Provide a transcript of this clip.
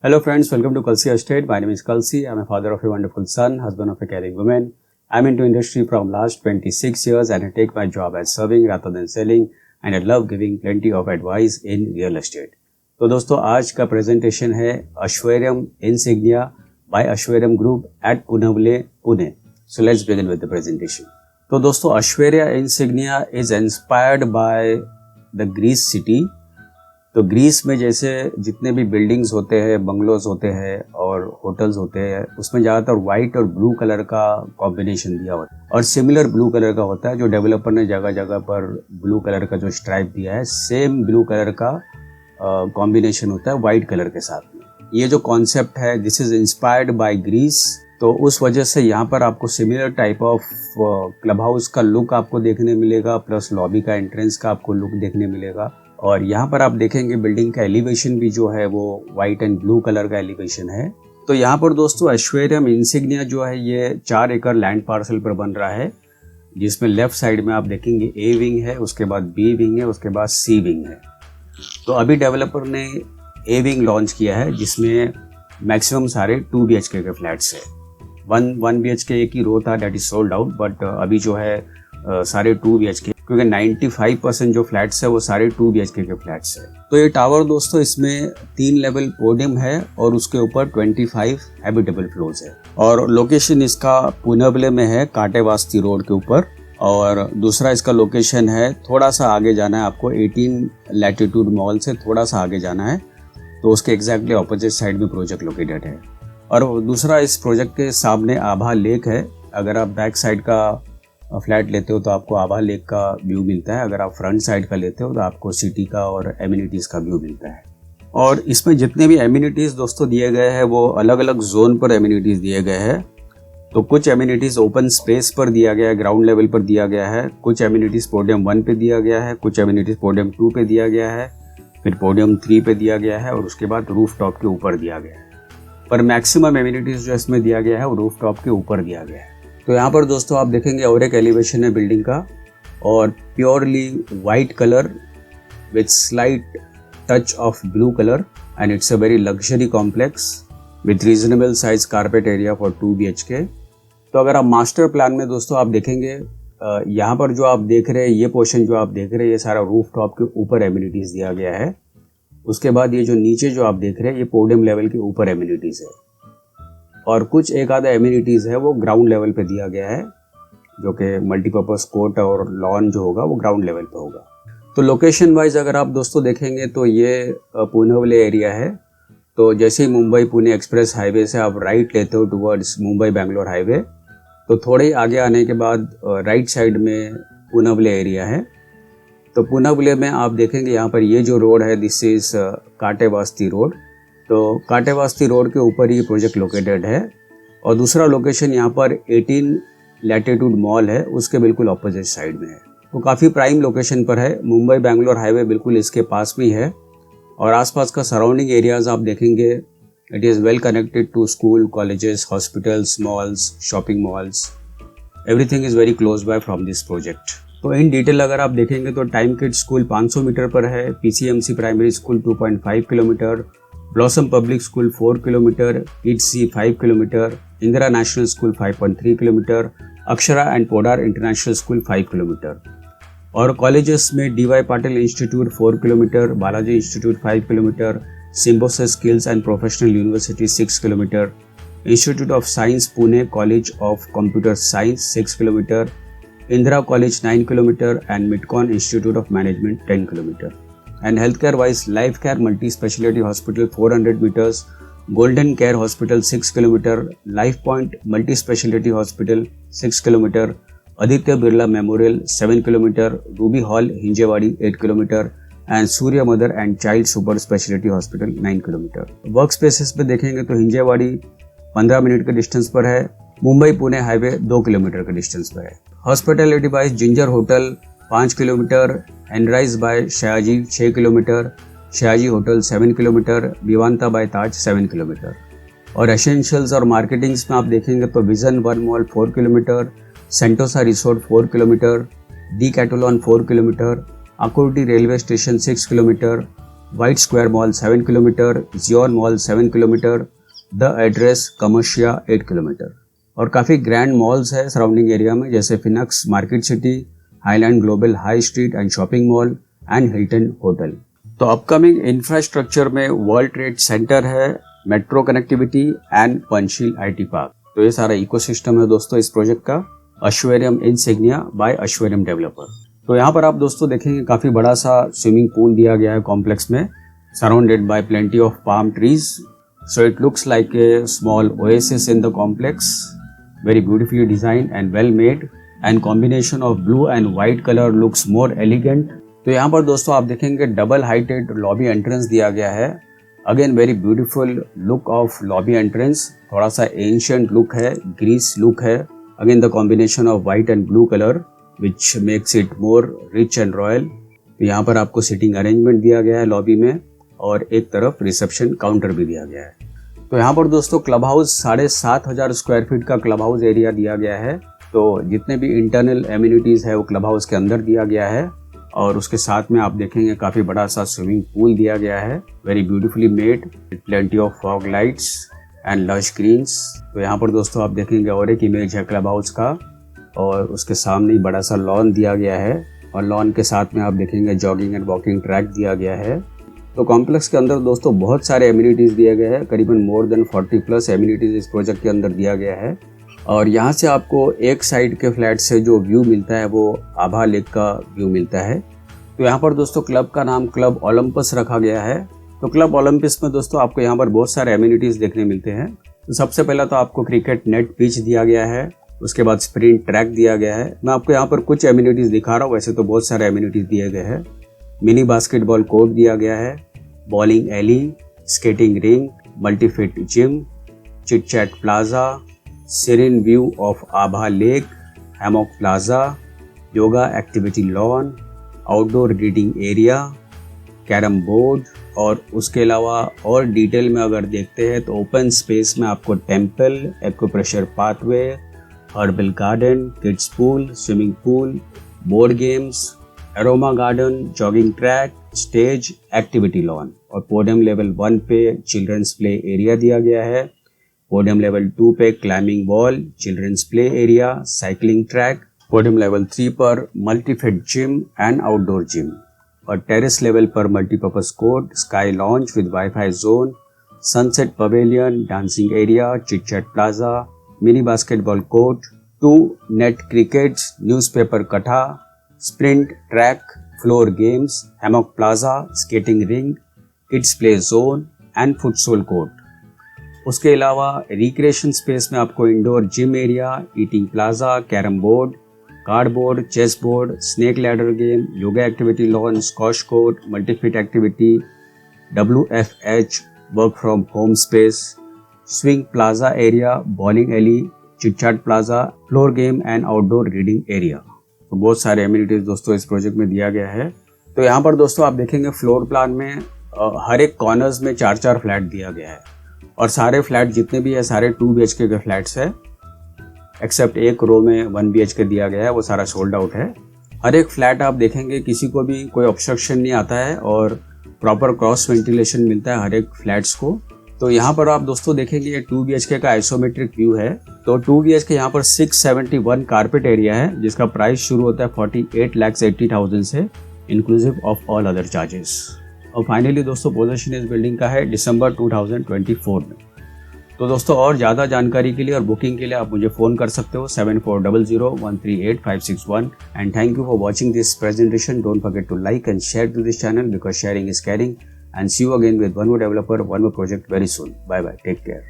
Hello friends, welcome to Kalsi Estate. My name is Kalsi. I'm a father of a wonderful son, husband of a caring woman. I'm into industry from last 26 years and I take my job as serving rather than selling and I love giving plenty of advice in real estate. तो दोस्तों आज का presentation है Ashwaryam Insignia by Ashwaryam Group at Punavle, Pune. So let's begin with the presentation. तो दोस्तों Ashwarya Insignia is inspired by the Greece city. तो Greece में जैसे जितने भी बिल्डिंग्स होते हैं, बंगलोज होते हैं और होटल्स होते हैं, उसमें ज़्यादातर वाइट और ब्लू कलर का कॉम्बिनेशन दिया होता है और सिमिलर ब्लू कलर का होता है। जो डेवलपर ने जगह जगह पर ब्लू कलर का जो स्ट्राइप दिया है, सेम ब्लू कलर का कॉम्बिनेशन होता है वाइट कलर के साथ में। ये जो कॉन्सेप्ट है, this is inspired by Greece, तो उस वजह से यहाँ पर आपको similar type of club house का लुक आपको देखने मिलेगा, प्लस लॉबी का एंट्रेंस का आपको लुक देखने मिलेगा। और यहाँ पर आप देखेंगे बिल्डिंग का एलिवेशन भी जो है वो वाइट एंड ब्लू कलर का एलिवेशन है। तो यहाँ पर दोस्तों ऐश्वर्यम इंसिग्निया जो है ये 4 एकड़ लैंड पार्सल पर बन रहा है, जिसमें लेफ्ट साइड में आप देखेंगे ए विंग है, उसके बाद बी विंग है, उसके बाद सी विंग है। तो अभी डेवलपर ने ए विंग लॉन्च किया है जिसमें मैक्सिमम सारे 2 BHK के फ्लैट्स है। 1 BHK एक ही रो था, that is sold out, but अभी जो है सारे 2 BHK, क्योंकि 95% जो फ्लैट्स है वो सारे 2 BHK के फ्लैट्स है। तो ये टावर दोस्तों इसमें 3 लेवल पोडियम है और उसके ऊपर 25 हैबिटेबल फ्लोर्स है और लोकेशन इसका पुनवले में है, काटेवास्ती रोड के ऊपर। और दूसरा इसका लोकेशन है, थोड़ा सा आगे जाना है आपको, 18 लैटिट्यूड मॉल से थोड़ा सा आगे जाना है, तो उसके एग्जैक्टली ऑपोजिट साइड में प्रोजेक्ट लोकेटेड है। और दूसरा इस प्रोजेक्ट के सामने आभा लेक है। अगर आप बैक साइड का फ्लैट लेते हो तो आपको आभा लेक का व्यू मिलता है, अगर आप फ्रंट साइड का लेते हो तो आपको सिटी का और एमिनिटीज़ का व्यू मिलता है। और इसमें जितने भी एमिनिटीज़ दोस्तों दिए गए हैं वो अलग अलग जोन पर एमिनिटीज़ दिए गए हैं। तो कुछ एमिनिटीज़ ओपन स्पेस पर दिया गया है, ग्राउंड लेवल पर दिया गया है, कुछ एमिनिटीज़ पोडियम 1 पे दिया गया है, कुछ एमिनिटीज़ पोडियम 2 पे दिया गया है, फिर पोडियम 3 पे दिया गया है और उसके बाद रूफ टॉप के ऊपर दिया गया है। पर मैक्सिमम एमिनिटीज़ जो इसमें दिया गया है वो रूफ टॉप के ऊपर दिया गया है। तो यहाँ पर दोस्तों आप देखेंगे और एक एलिवेशन है बिल्डिंग का, और purely white colour with slight touch of blue colour, and it's a very luxury complex with reasonable size carpet area for 2 BHK। तो अगर आप मास्टर प्लान में दोस्तों आप देखेंगे, यहाँ पर जो आप देख रहे हैं, ये पोर्शन जो आप देख रहे हैं, ये सारा रूफ टॉप के ऊपर एमिनिटीज़ दिया गया है। उसके बाद ये जो नीचे जो आप देख रहे हैं, ये पोडियम लेवल के ऊपर एमिनिटीज़ है और कुछ एक आधा एमिनिटीज़ है वो ग्राउंड लेवल पे दिया गया है, जो कि मल्टीपर्पज़ कोर्ट और लॉन जो होगा वो ग्राउंड लेवल पे होगा। तो लोकेशन वाइज अगर आप दोस्तों देखेंगे तो ये पुनवले एरिया है। तो जैसे ही मुंबई पुणे एक्सप्रेस हाईवे से आप राइट लेते हो टुवर्ड्स मुंबई बेंगलोर हाईवे, तो थोड़े ही आगे आने के बाद राइट साइड में पुनवले एरिया है। तो पुनवले में आप देखेंगे यहाँ पर ये जो रोड है, दिस इज़ काटेवास्ती रोड। तो काटेवास्ती रोड के ऊपर ये प्रोजेक्ट लोकेटेड है। और दूसरा लोकेशन यहाँ पर 18 लैटिट्यूड मॉल है, उसके बिल्कुल ऑपोजिट साइड में है। तो काफ़ी प्राइम लोकेशन पर है, मुंबई बेंगलोर हाईवे बिल्कुल इसके पास में है। और आसपास का सराउंडिंग एरियाज आप देखेंगे, it is well connected to school, colleges, hospitals, malls, shopping malls, everything is very close by from this project. तो इन डिटेल अगर आप देखेंगे तो टाइम किड स्कूल 500 मीटर पर है, PCMC primary school 2.5 kilometre, blossom public school 4 kilometre, Kidzee 5 kilometre, Indira national school 5.3 kilometre, Akshara and Podar international school 5 kilometre. और colleges में DY Patil institute 4 kilometre, Balaji institute 5 kilometre, Symbiosis skills and professional university 6 kilometre, institute of science Pune college of computer science 6 kilometre, Indira college 9 kilometre and Midcon institute of management 10 kilometre. And healthcare wise, Life Care Multi Speciality Hospital 400 meters, Golden Care Hospital 6 kilometer, Life Point Multi Speciality Hospital 6 kilometer, Aditya Birla Memorial 7 kilometer, Ruby Hall Hinjewadi 8 kilometer, and Surya Mother and Child Super Speciality Hospital 9 kilometer. Work spaces पे देखेंगे तो Hinjewadi 15 minute के distance पर है, Mumbai Pune highway 2 kilometre के distance पर है। Hospitality wise ginger hotel 5 kilometre, Enrise by Sayaji 6 kilometre, Sayaji hotel 7 kilometre, Vivanta by Taj 7 kilometre. और एसेंशियल्स और मार्केटिंग्स में आप देखेंगे तो vision 1 mall 4 kilometre, Sentosa resort 4 kilometre, Decathlon 4 kilometre, Akurdi railway station 6 kilometre, White Square Mall 7 kilometre, Zion Mall 7 kilometre, the address कमर्शिया 8 kilometre. और काफ़ी grand malls है surrounding area में, जैसे Phoenix market city, highland global high street and shopping mall and Hilton hotel. तो upcoming infrastructure में world trade centre है, metro connectivity and Panchshil IT park. तो ये सारा इकोसिस्टम है दोस्तों इस प्रोजेक्ट का, Aishwaryam insignia by Aishwaryam developer. तो यहाँ पर आप दोस्तों देखेंगे काफ़ी बड़ा सा स्विमिंग पूल दिया गया है कॉम्प्लेक्स में, surrounded by plenty of palm trees. So it looks like a small oasis in the complex, very beautifully designed and well made, and combination of blue and white color looks more elegant। तो यहाँ पर दोस्तों आप देखेंगे double heighted lobby entrance दिया गया है। Again very beautiful look of lobby entrance, थोड़ा सा एंशिएंट लुक है, ग्रीस लुक है। Again the combination of white and blue colour which makes it more rich and royal. तो यहाँ पर आपको सिटिंग अरेंजमेंट दिया गया है लॉबी में, और एक तरफ रिसेप्शन काउंटर भी दिया गया है। तो यहाँ पर दोस्तों क्लब हाउस 7,500 स्क्वायर फीट का क्लब हाउस एरिया दिया गया है। तो जितने भी इंटरनल एम्यूनिटीज़ है वो क्लब हाउस के अंदर दिया गया है, और उसके साथ में आप देखेंगे काफ़ी बड़ा सा स्विमिंग पूल दिया गया है, very beautifully made with plenty of fog lights and lush greens. तो यहाँ पर दोस्तों आप देखेंगे और एक इमेज है क्लब हाउस का, और उसके सामने ही बड़ा सा लॉन दिया गया है, और लॉन के साथ में आप देखेंगे जॉगिंग एंड वॉकिंग ट्रैक दिया गया है। तो कॉम्प्लेक्स के अंदर दोस्तों बहुत सारे एम्यूनिटीज़ दिए गए हैं, करीबन मोर देन 40+ एम्यूनिटीज़ इस प्रोजेक्ट के अंदर दिया गया है। और यहाँ से आपको एक साइड के फ्लैट से जो व्यू मिलता है वो आभा लेक का व्यू मिलता है। तो यहाँ पर दोस्तों क्लब का नाम क्लब ओलंपस रखा गया है। तो क्लब ओलंपस में दोस्तों आपको यहाँ पर बहुत सारे एम्यूनिटीज़ देखने मिलते हैं। तो सबसे पहला तो आपको क्रिकेट नेट पिच दिया गया है, उसके बाद स्प्रिंट ट्रैक दिया गया है। मैं आपको यहाँ पर कुछ एम्यूनिटीज़ दिखा रहा हूँ, वैसे तो बहुत सारे एम्यूनिटीज़ दिए गए हैं। मिनी बास्केटबॉल कोर्ट दिया गया है, bowling alley, skating ring, multifit gym, chit chat plaza, serene view of Abha lake, hammock plaza, yoga activity lawn, outdoor reading area, carrom board. और उसके अलावा और डिटेल में अगर देखते हैं तो ओपन स्पेस में आपको temple, acupressure pathway, herbal garden, kids pool, swimming pool, board games, aroma garden, jogging track, stage, activity lawn. और पोडियम लेवल 1 पे चिल्ड्रंस प्ले एरिया दिया गया है, पोडियम लेवल 2 पे climbing wall, children's play area, cycling track, podium level 3 पर multifit gym and outdoor gym, और terrace level पर multipurpose court, sky launch with wifi zone, sunset pavilion, dancing area, chit chat plaza, mini basketball court, 2 net crickets, newspaper कथा, sprint track, floor games, hammock plaza, skating ring, kids play zone and futsal court. उसके अलावा recreation space में आपको indoor gym area, eating plaza, carrom board, card board, chess board, snake ladder game, yoga activity lawn, squash court, multifit activity, WFH work from home space, swing plaza area, bowling alley, chit chat plaza, floor game and outdoor reading area. तो बहुत सारे amenities दोस्तों इस project में दिया गया है। तो यहाँ पर दोस्तों आप देखेंगे फ्लोर प्लान में हर एक कॉर्नर्स में 4-4 फ्लैट दिया गया है, और सारे फ्लैट जितने भी है सारे 2 BHK के फ्लैट्स है, एक्सेप्ट एक रो में 1 BHK दिया गया है, वो सारा सोल्ड आउट है। हर एक फ्लैट आप देखेंगे किसी को भी कोई ऑब्स्ट्रक्शन नहीं आता है, और प्रॉपर क्रॉस वेंटिलेशन मिलता है हर एक फ्लैट्स को। तो यहाँ पर आप दोस्तों देखेंगे ये 2 BHK का आइसोमेट्रिक व्यू है। तो 2 BHK यहाँ पर 671 कारपेट एरिया है, जिसका प्राइस शुरू होता है 48,80,000 से, inclusive of all other charges. और फाइनली दोस्तों पोजीशन इस बिल्डिंग का है दिसंबर 2024 में। तो दोस्तों और ज़्यादा जानकारी के लिए और बुकिंग के लिए आप मुझे फ़ोन कर सकते हो 7400138561। And thank you for watching this presentation. Don't forget to like and share to this channel because sharing is caring. And see you again with one more developer, one more project very soon. Bye bye. Take care.